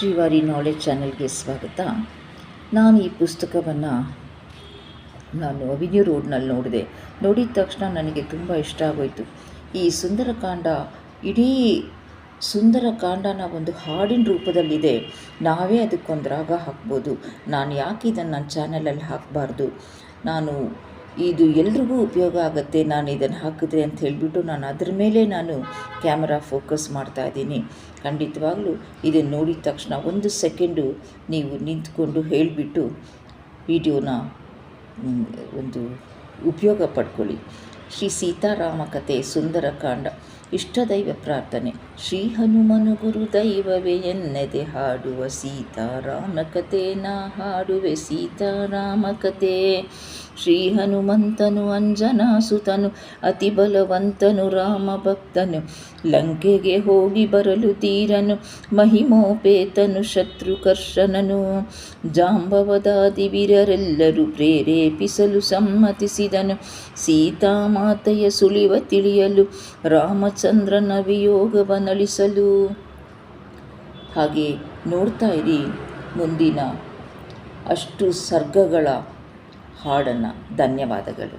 Srivari knowledge ಚಾನೆಲ್ಗೆ ಸ್ವಾಗತ. ನಾನು ಈ ಪುಸ್ತಕವನ್ನು ಅವಿನ್ಯೂ ರೋಡ್ನಲ್ಲಿ ನೋಡಿದ ತಕ್ಷಣ ನನಗೆ ತುಂಬ ಇಷ್ಟ ಆಗೋಯಿತು. ಈ ಸುಂದರಕಾಂಡ, ಇಡೀ ಸುಂದರಕಾಂಡನ ಒಂದು ಹಾಡಿನ ರೂಪದಲ್ಲಿದೆ. ನಾವೇ ಅದಕ್ಕೊಂದು ರಾಗ ಹಾಕ್ಬೋದು. ನಾನು ಯಾಕೆ ಇದನ್ನು ನನ್ನ ಚಾನಲಲ್ಲಿ ಹಾಕಬಾರ್ದು, ಇದು ಎಲ್ರಿಗೂ ಉಪಯೋಗ ಆಗುತ್ತೆ, ನಾನು ಇದನ್ನು ಹಾಕಿದ್ರೆ ಅಂತ ಹೇಳಿಬಿಟ್ಟು ನಾನು ಅದರ ಮೇಲೆ ಕ್ಯಾಮರಾ ಫೋಕಸ್ ಮಾಡ್ತಾ ಇದ್ದೀನಿ. ಖಂಡಿತವಾಗ್ಲೂ ಇದನ್ನು ನೋಡಿದ ತಕ್ಷಣ 1 ಸೆಕೆಂಡು ನೀವು ನಿಂತ್ಕೊಂಡು ಹೇಳಿಬಿಟ್ಟು ವಿಡಿಯೋನ ಒಂದು ಉಪಯೋಗ ಪಡ್ಕೊಳ್ಳಿ. ಶ್ರೀ ಸೀತಾರಾಮ ಕಥೆ ಸುಂದರಕಾಂಡ. ಇಷ್ಟದೈವ ಪ್ರಾರ್ಥನೆ. ಶ್ರೀ ಹನುಮನು ಗುರು ದೈವವೇ ಎನ್ನದೆ ಹಾಡುವ ಸೀತಾರಾಮ ಕಥೆ, ನಾ ಹಾಡುವೆ ಸೀತಾರಾಮ ಕಥೆ. ಶ್ರೀ ಹನುಮಂತನು ಅಂಜನಾಸುತನು, ಅತಿ ಬಲವಂತನು ರಾಮ ಭಕ್ತನು, ಲಂಕೆಗೆ ಹೋಗಿ ಬರಲು ತೀರನು, ಮಹಿಮೋಪೇತನು ಶತ್ರುಕರ್ಷಣನು. ಜಾಂಬವದಾದಿ ವೀರರೆಲ್ಲರೂ ಪ್ರೇರೇಪಿಸಲು ಸಮ್ಮತಿಸಿದನು, ಸೀತಾಮಾತೆಯ ಸುಳಿವ ತಿಳಿಯಲು ರಾಮಚಂದ್ರನ ವಿಯೋಗವನಳಿಸಲು. ಹಾಗೆ ನೋಡ್ತಾ ಇರಿ ಮುಂದಿನ ಅಷ್ಟು ಸರ್ಗಗಳ ಹಾಡನ್ನು. ಧನ್ಯವಾದಗಳು.